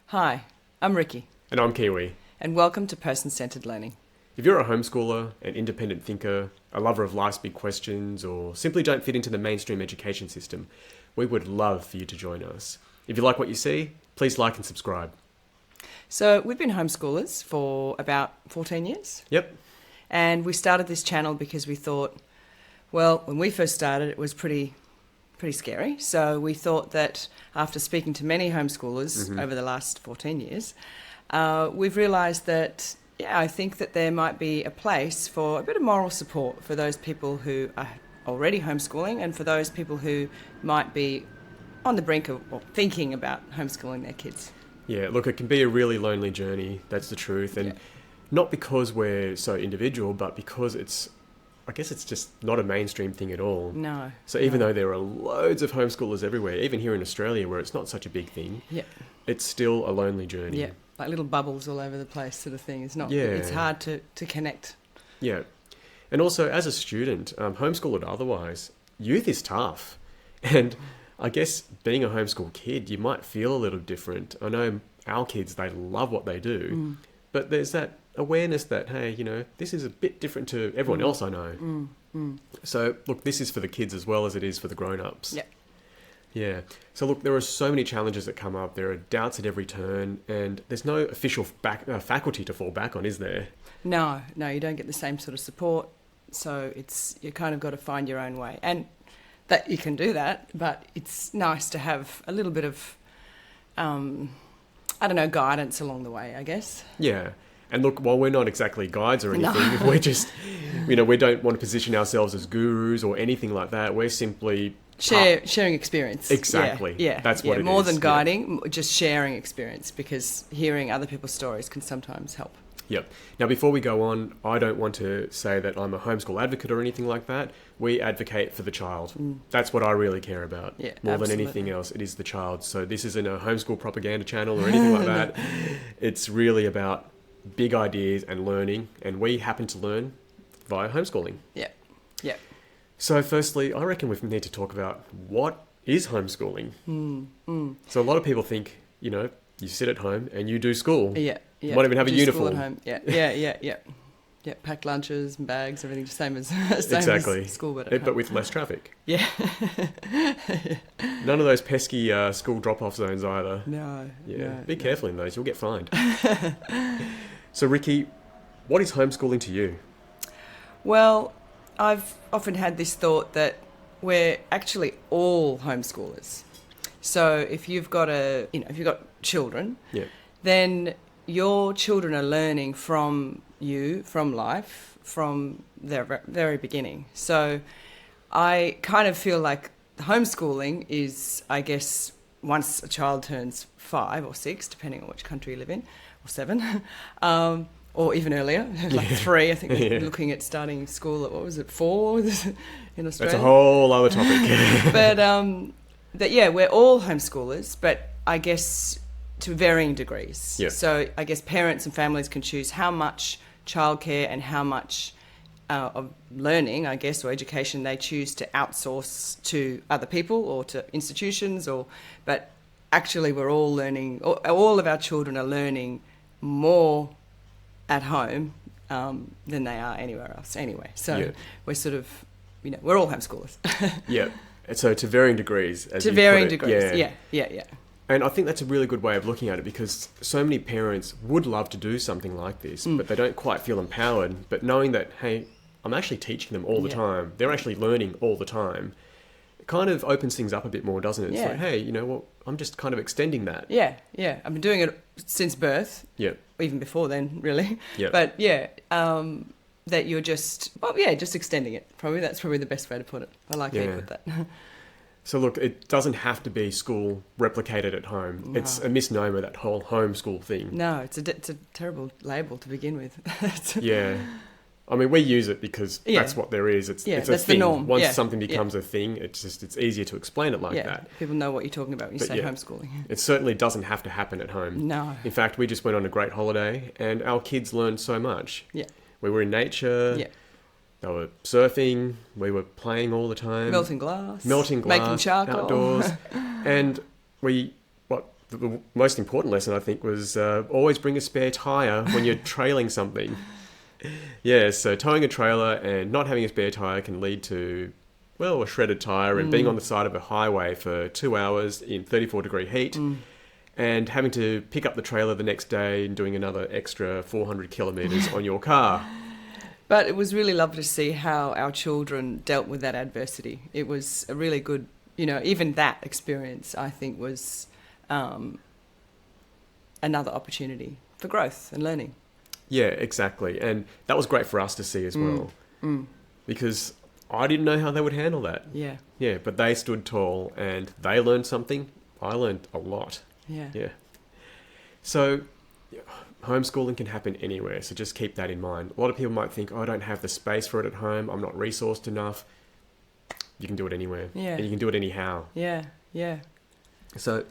Hi, I'm Riki, And I'm Kiwi. and welcome to Person-Centered Learning. If you're a homeschooler, an independent thinker, a lover of life's big questions, or simply don't fit into the mainstream education system, we would love for you to join us. If you like what you see, please like and subscribe. So we've been homeschoolers for about 14 years, Yep. and we started this channel because we thought, well, when we first started, it was pretty scary. So we thought that after speaking to many homeschoolers over the last 14 years, we've realised that, I think that there might be a place for a bit of moral support for those people who are already homeschooling and for those people who might be on the brink of or thinking about homeschooling their kids. Yeah, look, it can be a really lonely journey, that's the truth. And not because we're so individual, but because I guess it's just not a mainstream thing at all. No. So even though there are loads of homeschoolers everywhere, even here in Australia where it's not such a big thing, it's still a lonely journey. Yeah, like little bubbles all over the place sort of thing. It's not. Yeah. It's hard to connect. Yeah. And also, as a student, homeschool or otherwise, youth is tough. And I guess being a homeschool kid, you might feel a little different. I know our kids, they love what they do. But there's that awareness that, hey, this is a bit different to everyone else I know. So, look, this is for the kids as well as it is for the grown-ups. Yeah. Yeah. So, look, there are so many challenges that come up. There are doubts at every turn, and there's no official faculty to fall back on, is there? No, you don't get the same sort of support. So you kind of got to find your own way, and that you can do that. But it's nice to have a little bit of, guidance along the way, I guess. Yeah. And look, while we're not exactly guides or anything, we're just, we don't want to position ourselves as gurus or anything like that. We're simply... Sharing experience. Exactly. Yeah. That's what it is. More than guiding, just sharing experience, because hearing other people's stories can sometimes help. Yep. Now, before we go on, I don't want to say that I'm a homeschool advocate or anything like that. We advocate for the child. That's what I really care about. Yeah, More absolutely. than anything else, it is the child. So this isn't a homeschool propaganda channel or anything like that. It's really about big ideas and learning, and we happen to learn via homeschooling. Yeah. So firstly, I reckon we need to talk about what is homeschooling. So a lot of people think, you sit at home and you do school. Yeah. You might even have a Do uniform. school at home. Yeah, packed lunches and bags, everything the same as Exactly. as school, but at home. But with less traffic. Yeah. None of those pesky school drop-off zones either. No. Yeah, no, be careful in those, you'll get fined. So Riki, what is homeschooling to you? Well, I've often had this thought that we're actually all homeschoolers. So if you've got children, then your children are learning from you, from life, from their very beginning. So I kind of feel like homeschooling is, I guess, once a child turns 5 or 6, depending on which country you live in, or 7, or even earlier, like 3. I think we're looking at starting school at, 4 in Australia? That's a whole other topic. But we're all homeschoolers, but I guess to varying degrees. Yeah. So I guess parents and families can choose how much childcare and how much of learning, I guess, or education they choose to outsource to other people or to institutions. But actually, we're all learning. All of our children are learning more at home than they are anywhere else. Anyway, so we're sort of, we're all homeschoolers. Yeah. So to varying degrees, as to you varying put it. degrees. Yeah. And I think that's a really good way of looking at it, because so many parents would love to do something like this, but they don't quite feel empowered. But knowing that, hey, I'm actually teaching them all the time, they're actually learning all the time, it kind of opens things up a bit more, doesn't it? It's like, hey, I'm just kind of extending that. Yeah. I've been doing it since birth. Yeah. Even before then, really. Yeah. But that you're just extending it. That's probably the best way to put it. I like how you put that. So look, it doesn't have to be school replicated at home. No. It's a misnomer, that whole homeschool thing. No, it's a terrible label to begin with. Yeah. I mean, we use it because that's what there is. It's a that's thing. The norm. Once something becomes a thing, it's easier to explain it like that. People know what you're talking about when you say homeschooling. It certainly doesn't have to happen at home. No. In fact, we just went on a great holiday and our kids learned so much. Yeah. We were in nature. Yeah. They were surfing. We were playing all the time. Melting glass. Making charcoal. Outdoors. And the the most important lesson, I think, was always bring a spare tyre when you're trailing something. Yeah, so towing a trailer and not having a spare tyre can lead to, well, a shredded tyre and being on the side of a highway for 2 hours in 34-degree heat and having to pick up the trailer the next day and doing another extra 400 kilometres on your car. But it was really lovely to see how our children dealt with that adversity. It was a really good, even that experience, I think, was another opportunity for growth and learning. Yeah, exactly. And that was great for us to see as well. Because I didn't know how they would handle that. Yeah. Yeah, but they stood tall and they learned something. I learned a lot. Yeah. Yeah. So homeschooling can happen anywhere, so just keep that in mind. A lot of people might think, I don't have the space for it at home, I'm not resourced enough. You can do it anywhere. Yeah. And you can do it anyhow. Yeah, yeah. So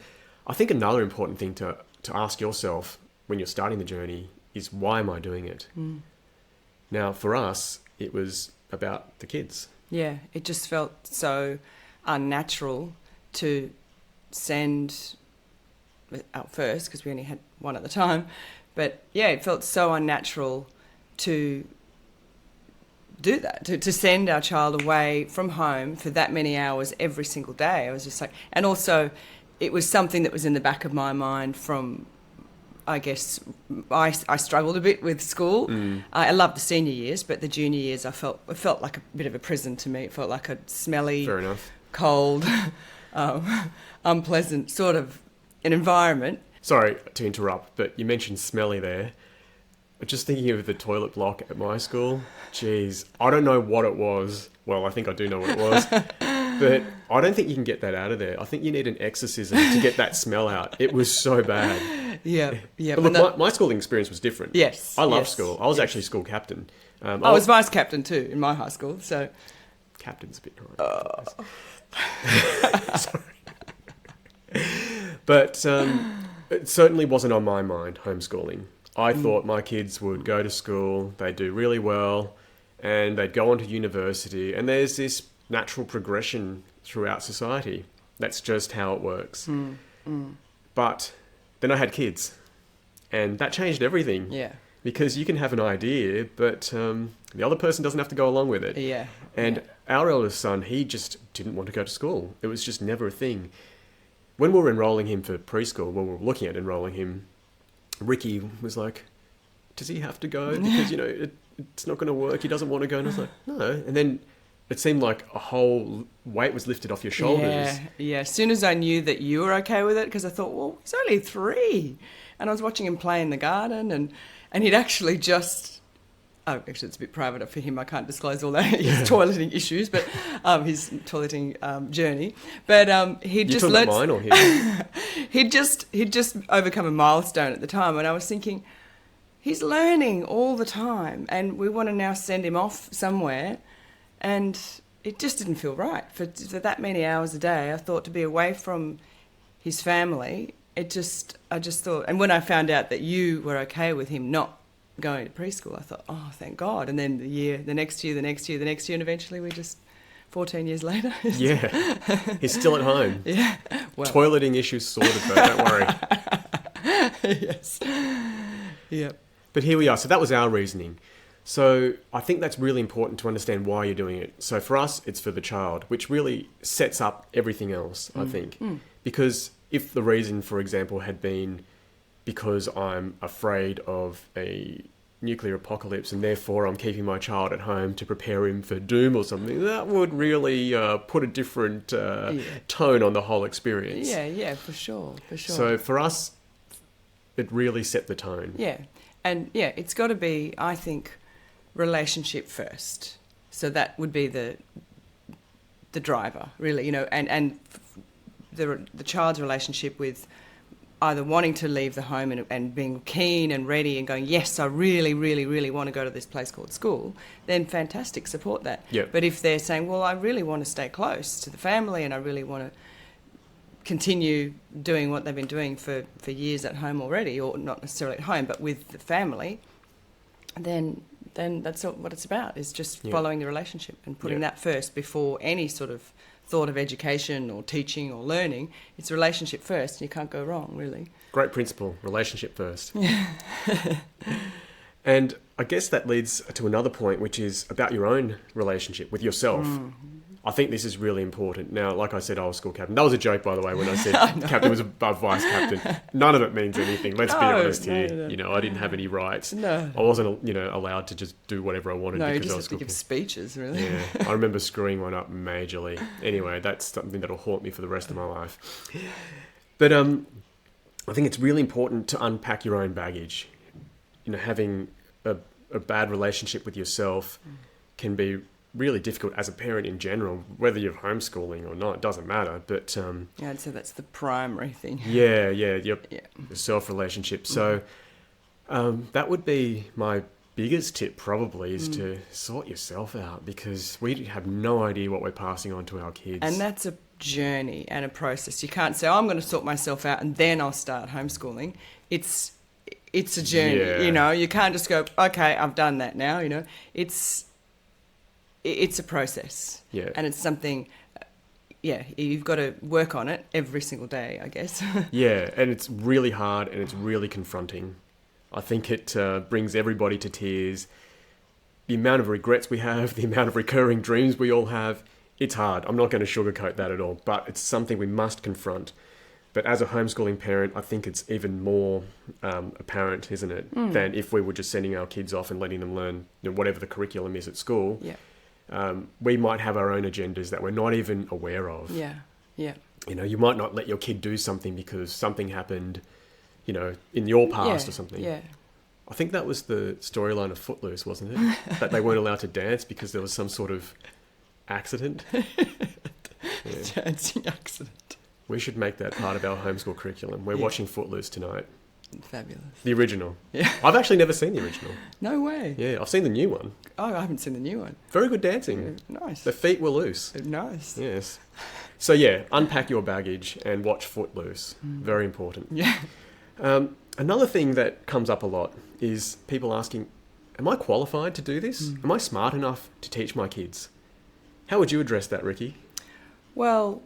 I think another important thing to ask yourself when you're starting the journey is, why am I doing it? Now, for us, it was about the kids. Yeah, it just felt so unnatural to send out first, because we only had one at the time. But yeah, it felt so unnatural to do that, to send our child away from home for that many hours every single day. I was just like, and also it was something that was in the back of my mind from, I guess, I struggled a bit with school. I loved the senior years, but the junior years it felt like a bit of a prison to me. It felt like a smelly, Fair enough. cold, unpleasant sort of an environment. Sorry to interrupt, but you mentioned smelly there. Just thinking of the toilet block at my school, geez, I don't know what it was. Well, I think I do know what it was. But I don't think you can get that out of there. I think you need an exorcism to get that smell out. It was so bad. Yeah, yeah. But look, my schooling experience was different. Yes. I loved school. I was actually school captain. I was vice captain too in my high school, so... Captain's a bit hard. Sorry. But it certainly wasn't on my mind, homeschooling. I thought my kids would go to school, they'd do really well, and they'd go on to university, and there's this natural progression throughout society. That's just how it works. But then I had kids, and that changed everything. Yeah. Because you can have an idea, but the other person doesn't have to go along with it. Yeah. And our eldest son, he just didn't want to go to school. It was just never a thing. When we were enrolling him for preschool, when we were looking at enrolling him, Riki was like, does he have to go? Because, it's not going to work. He doesn't want to go. And I was like, no. And then it seemed like a whole weight was lifted off your shoulders. Yeah. As soon as I knew that you were okay with it, because I thought, well, he's only 3. And I was watching him play in the garden, and he'd actually just... Oh, actually, it's a bit private for him. I can't disclose all that, his toileting issues, but his toileting journey. But he'd just learned... mine or his? He'd just overcome a milestone at the time, and I was thinking, he's learning all the time, and we want to now send him off somewhere, and it just didn't feel right for that many hours a day. I thought, to be away from his family, I just thought, and when I found out that you were okay with him not going to preschool, I thought, oh, thank God. And then the next year, and eventually we just, 14 years later. Yeah, he's still at home. Yeah. Well. Toileting issues sorted, though, don't worry. Yes. Yep. But here we are. So that was our reasoning. So I think that's really important to understand why you're doing it. So for us, it's for the child, which really sets up everything else, I think. Because if the reason, for example, had been because I'm afraid of a nuclear apocalypse and therefore I'm keeping my child at home to prepare him for doom or something, that would really put a different tone on the whole experience. Yeah, for sure. So for us, it really set the tone. Yeah. And yeah, it's got to be, I think, relationship first. So that would be the driver, really, and the child's relationship with either wanting to leave the home and being keen and ready and going, yes, I really, really, really want to go to this place called school, then fantastic, support that. Yep. But if they're saying, well, I really want to stay close to the family and I really want to continue doing what they've been doing for years at home already, or not necessarily at home, but with the family, then that's what it's about, is just following the relationship and putting that first before any sort of thought of education or teaching or learning, it's relationship first. You can't go wrong, really. Great principle, relationship first. Yeah. And I guess that leads to another point, which is about your own relationship with yourself. I think this is really important. Now, like I said, I was school captain. That was a joke, by the way, when I said captain was above vice captain. None of it means anything. Let's be honest here. No. You know, I didn't have any rights. No. I wasn't, allowed to just do whatever I wanted because I was school captain. No, you just have to give speeches, really. Yeah. I remember screwing one up majorly. Anyway, that's something that'll haunt me for the rest of my life. But I think it's really important to unpack your own baggage. You know, having a bad relationship with yourself can be really difficult as a parent in general, whether you're homeschooling or not, it doesn't matter. But I'd say that's the primary thing. The self-relationship. So that would be my biggest tip probably is to sort yourself out, because we have no idea what we're passing on to our kids. And that's a journey and a process. You can't say, I'm going to sort myself out and then I'll start homeschooling. It's a journey, You can't just go, okay, I've done that now, It's a process. Yeah. And it's something, you've got to work on it every single day, I guess. Yeah, and it's really hard and it's really confronting. I think it brings everybody to tears. The amount of regrets we have, the amount of recurring dreams we all have, it's hard. I'm not going to sugarcoat that at all, but it's something we must confront. But as a homeschooling parent, I think it's even more apparent, isn't it, than if we were just sending our kids off and letting them learn whatever the curriculum is at school. Yeah. We might have our own agendas that we're not even aware of. Yeah. You might not let your kid do something because something happened, in your past or something. Yeah. I think that was the storyline of Footloose, wasn't it? That they weren't allowed to dance because there was some sort of accident. Dancing accident. We should make that part of our homeschool curriculum. We're watching Footloose tonight. Fabulous. The original. Yeah. I've actually never seen the original. No way. Yeah, I've seen the new one. Oh, I haven't seen the new one. Very good dancing. Yeah, nice. The feet were loose. Nice. Yes. So unpack your baggage and watch Footloose. Very important. Yeah. Another thing that comes up a lot is people asking, am I qualified to do this? Am I smart enough to teach my kids? How would you address that, Riki? Well,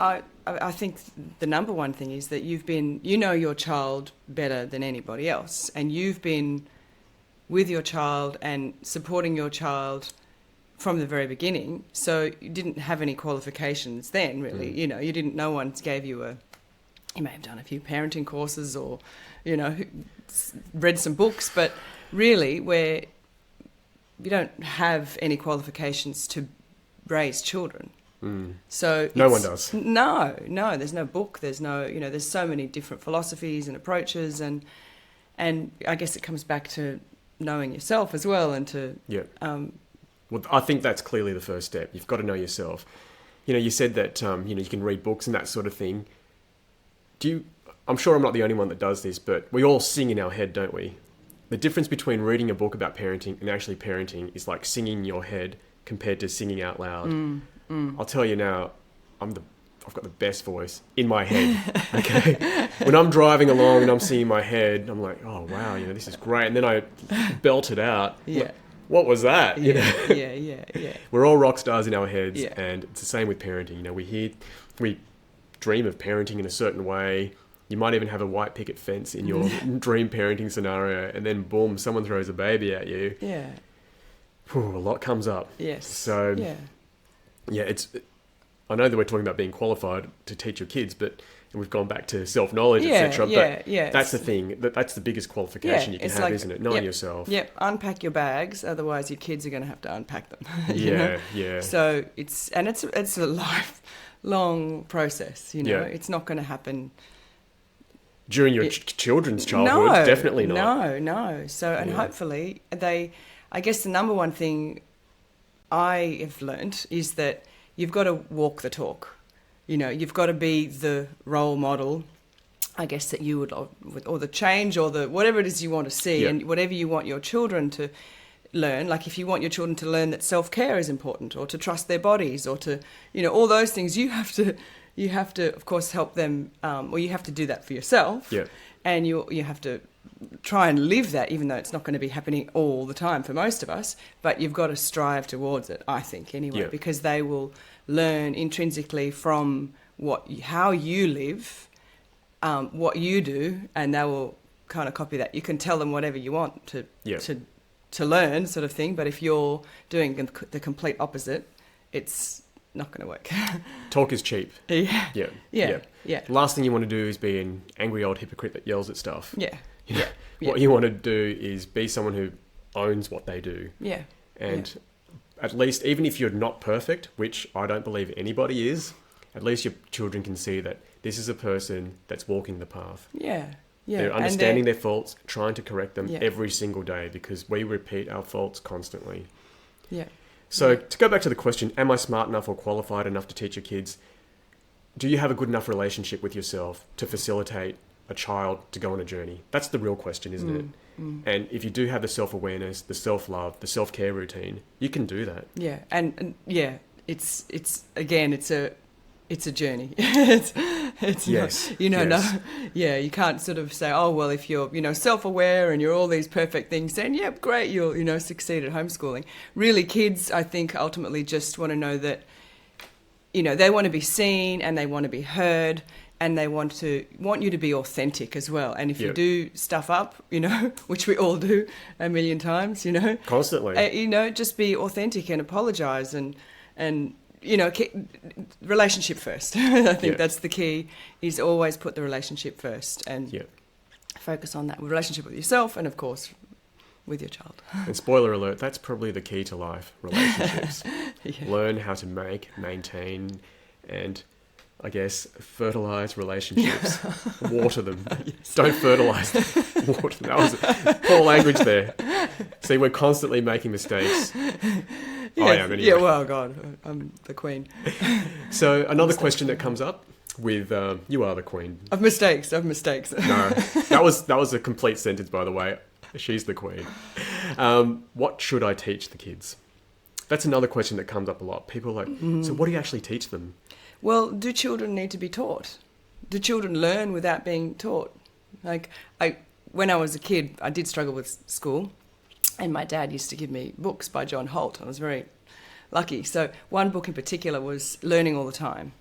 I think the number one thing is that you know your child better than anybody else, and you've been with your child and supporting your child from the very beginning. So you didn't have any qualifications then, really. You didn't. No one gave you you may have done a few parenting courses or, read some books, but really, you don't have any qualifications to raise children. So no one does. No, there's no book, there's no, there's so many different philosophies and approaches, and I guess it comes back to knowing yourself as well, and to well, I think that's clearly the first step. You've got to know yourself. You said that you can read books and that sort of thing. I'm sure I'm not the only one that does this, but we all sing in our head, don't we? The difference between reading a book about parenting and actually parenting is like singing in your head compared to singing out loud. I'll tell you now, I've got the best voice in my head. Okay, when I'm driving along and I'm singing in my head, I'm like, oh wow, this is great, and then I belt it out. Yeah. What was that? Yeah. We're all rock stars in our heads, and it's the same with parenting. We dream of parenting in a certain way. You might even have a white picket fence in your dream parenting scenario, and then boom, someone throws a baby at you. Yeah. A lot comes up. Yes. So I know that we're talking about being qualified to teach your kids, but we've gone back to self-knowledge, etc. But that's the thing. That's the biggest qualification you can have, isn't it? Knowing yourself. Yep. Unpack your bags, otherwise your kids are going to have to unpack them. Yeah. So it's a lifelong process. It's not going to happen during your children's childhood. No, definitely not. No. So hopefully I guess the number one thing I have learnt is that you've got to walk the talk. You've got to be the role model, I guess, that you would, or the change, or the whatever it is you want to see, and whatever you want your children to learn. Like if you want your children to learn that self-care is important, or to trust their bodies, or to, all those things, you have to, of course, help them, or you have to do that for yourself. Yeah. And you have to try and live that, even though it's not going to be happening all the time for most of us, but you've got to strive towards it, I think, anyway, because they will learn intrinsically from how you live, what you do, and they will kind of copy that. You can tell them whatever you want to learn, sort of thing, but if you're doing the complete opposite, it's not going to work. Talk is cheap. Yeah. Last thing you want to do is be an angry old hypocrite that yells at stuff. Yeah. What you want to do is be someone who owns what they do. Yeah. And at least, even if you're not perfect, which I don't believe anybody is, at least your children can see that this is a person that's walking the path. Yeah. They're understanding their faults, trying to correct them every single day, because we repeat our faults constantly. Yeah. So to go back to the question, am I smart enough or qualified enough to teach your kids? Do you have a good enough relationship with yourself to facilitate a child to go on a journey? That's the real question, isn't it? And if you do have the self-awareness, the self-love, the self-care routine, you can do that. Yeah. And it's again, it's a journey. it's yes. not, you can't sort of say, oh, well, if you're, self-aware and you're all these perfect things, then, great, you'll, succeed at homeschooling. Really, kids, I think, ultimately just want to know that, they want to be seen and they want to be heard and they want you to be authentic as well. And if you do stuff up, which we all do a million times, Constantly. Just be authentic and apologise and relationship first. I think that's the key, is always put the relationship first and focus on that relationship with yourself and, of course, with your child. And spoiler alert, that's probably the key to life, relationships. Learn how to maintain, and I guess fertilise relationships. Water them. Yes. Don't fertilise them. Water them. That was poor language there. See, we're constantly making mistakes. I am anyway. Yeah, well, God, I'm the queen. So another question that comes up with, you are the queen. Of mistakes. No, that was a complete sentence, by the way. She's the queen. What should I teach the kids? That's another question that comes up a lot. People are like, so what do you actually teach them? Well, do children need to be taught? Do children learn without being taught? When I was a kid, I did struggle with school. And my dad used to give me books by John Holt. I was very lucky. So one book in particular was Learning All the Time.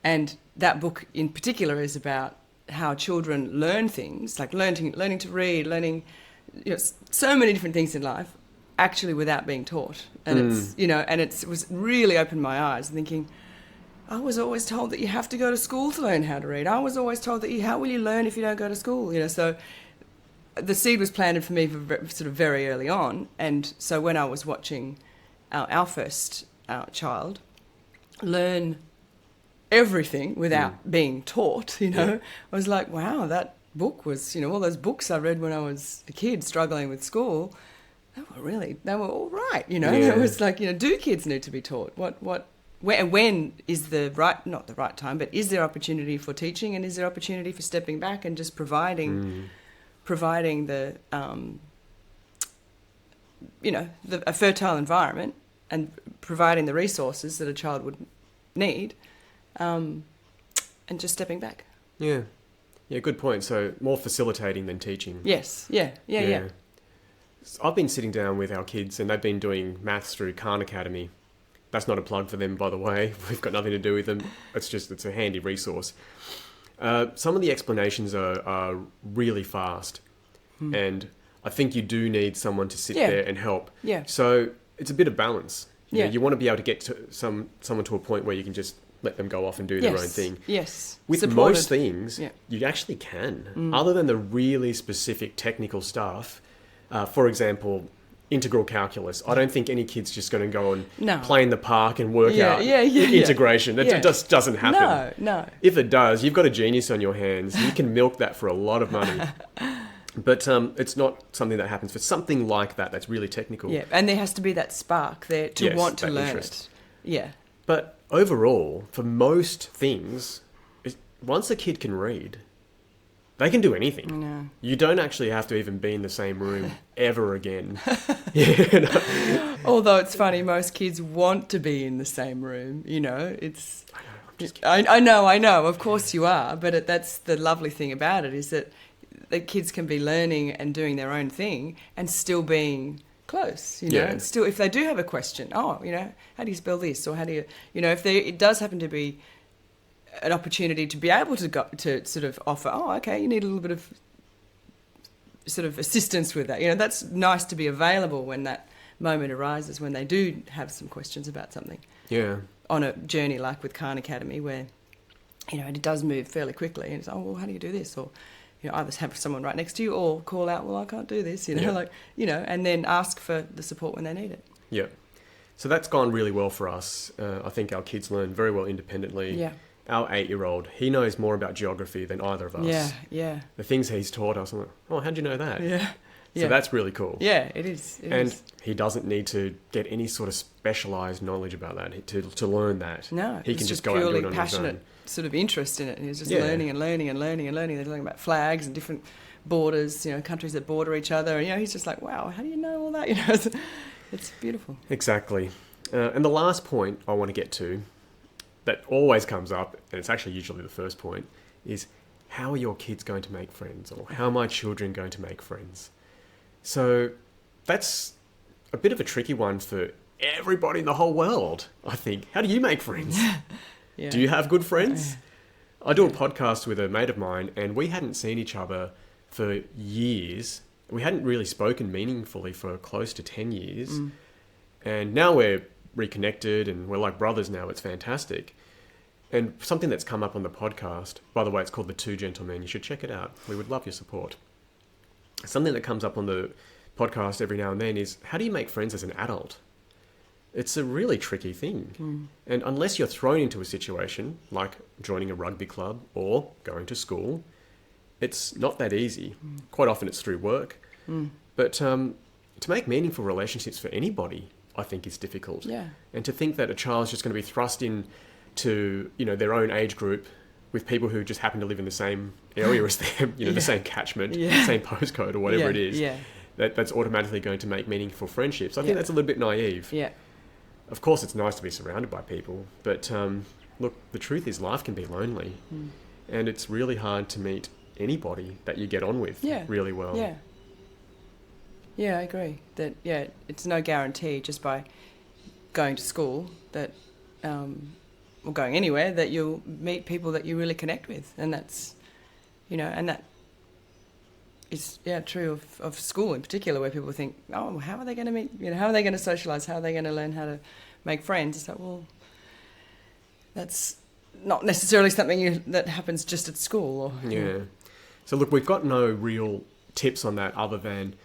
And that book in particular is about how children learn things, like learning to read, learning so many different things in life, actually without being taught. And it was really opened my eyes, thinking, I was always told that you have to go to school to learn how to read. I was always told that how will you learn if you don't go to school? So the seed was planted for me sort of very early on. And so when I was watching our first child learn everything without being taught, I was like, wow, that book was, all those books I read when I was a kid struggling with school, they were all right, It was like, do kids need to be taught? When is not the right time, but is there opportunity for teaching, and is there opportunity for stepping back and just providing the a fertile environment and providing the resources that a child would need, and just stepping back. Yeah, good point. So more facilitating than teaching. Yes, yeah. I've been sitting down with our kids and they've been doing maths through Khan Academy. That's not a plug for them, by the way. We've got nothing to do with them. It's a handy resource. Some of the explanations are really fast. And I think you do need someone to sit there and help. Yeah. So it's a bit of balance. You want to be able to get to someone to a point where you can just let them go off and do their own thing. Yes. With supported. Most things, you actually can. Other than the really specific technical stuff, for example, integral calculus. I don't think any kid's just going to go and play in the park and work out integration. It just doesn't happen. No. If it does, you've got a genius on your hands. You can milk that for a lot of money. But it's not something that happens for something like that that's really technical. Yeah, and there has to be that spark there to want to learn interest. It. Yeah. But overall, for most things, once a kid can read, they can do anything. No. You don't actually have to even be in the same room ever again. Although it's funny, most kids want to be in the same room. It's. I know. I'm just kidding. I know. Of course you are, but that's the lovely thing about it, is that the kids can be learning and doing their own thing and still being close, you know, and still, if they do have a question, how do you spell this? Or how do you, if it does happen to be an opportunity to be able to go to sort of offer, you need a little bit of sort of assistance with that. That's nice to be available when that moment arises, when they do have some questions about something. Yeah. On a journey like with Khan Academy, where, it does move fairly quickly, and it's, how do you do this? Or, either have someone right next to you or call out, I can't do this, and then ask for the support when they need it. Yeah. So that's gone really well for us. I think our kids learn very well independently. Yeah. Our 8-year-old, he knows more about geography than either of us. Yeah, yeah. The things he's taught us, I'm like, how'd you know that? Yeah. So that's really cool. Yeah, it is. He doesn't need to get any sort of specialised knowledge about that to learn that. No, he can just go out and do it on his own. Passionate sort of interest in it. And he's just learning and learning and learning and learning. They're talking about flags and different borders, countries that border each other. And, he's just like, wow, how do you know all that? It's beautiful. Exactly. And the last point I want to get to that always comes up, and it's actually usually the first point, is how are your kids going to make friends? Or how are my children going to make friends? So that's a bit of a tricky one for everybody in the whole world, I think. How do you make friends? Yeah. Do you have good friends? I do a podcast with a mate of mine, and we hadn't seen each other for years. We hadn't really spoken meaningfully for close to 10 years. And now we're reconnected and we're like brothers now. It's fantastic. And something that's come up on the podcast, by the way, it's called The Two Gentlemen. You should check it out. We would love your support. Something that comes up on the podcast every now and then is, how do you make friends as an adult? It's a really tricky thing. And unless you're thrown into a situation like joining a rugby club or going to school, it's not that easy. Quite often it's through work. But to make meaningful relationships for anybody, I think is difficult. Yeah. And to think that a child's just going to be thrust into, their own age group with people who just happen to live in the same area as them, the same catchment, the same postcode or whatever it is, that's automatically going to make meaningful friendships. I think that's a little bit naive. Yeah. Of course, it's nice to be surrounded by people, but look, the truth is life can be lonely, and it's really hard to meet anybody that you get on with really well. Yeah. Yeah, I agree. That it's no guarantee just by going to school that, or going anywhere, that you'll meet people that you really connect with, and that's, and that is true of school in particular, where people think, how are they going to meet? How are they going to socialise? How are they going to learn how to make friends? It's like, well, that's not necessarily something that happens just at school. So look, we've got no real tips on that other than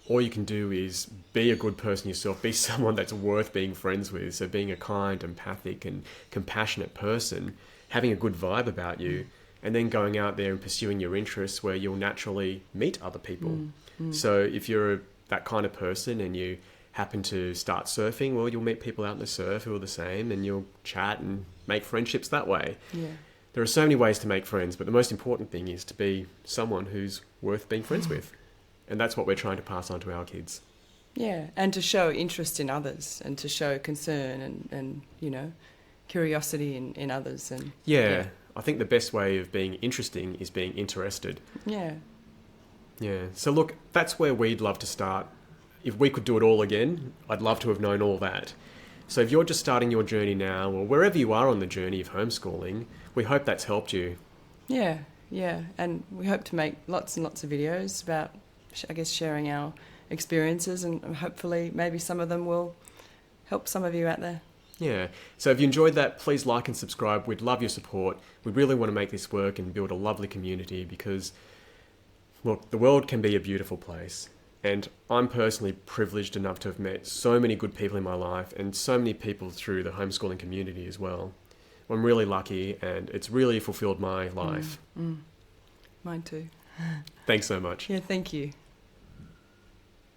all you can do is be a good person yourself, be someone that's worth being friends with. So being a kind, empathic and compassionate person, having a good vibe about you, and then going out there and pursuing your interests where you'll naturally meet other people. So if you're that kind of person and you happen to start surfing, well, you'll meet people out in the surf who are the same, and you'll chat and make friendships that way. There are so many ways to make friends, but the most important thing is to be someone who's worth being friends with. And that's what we're trying to pass on to our kids. Yeah, and to show interest in others, and to show concern and curiosity in others. And I think the best way of being interesting is being interested. Yeah. So look, that's where we'd love to start. If we could do it all again, I'd love to have known all that. So if you're just starting your journey now, or wherever you are on the journey of homeschooling, we hope that's helped you. Yeah, and we hope to make lots and lots of videos about, I guess, sharing our experiences, and hopefully maybe some of them will help some of you out there. Yeah. So if you enjoyed that, please like and subscribe. We'd love your support. We really want to make this work and build a lovely community because, look, the world can be a beautiful place. And I'm personally privileged enough to have met so many good people in my life, and so many people through the homeschooling community as well. I'm really lucky, and it's really fulfilled my life. Mine too. Thanks so much. Yeah, thank you.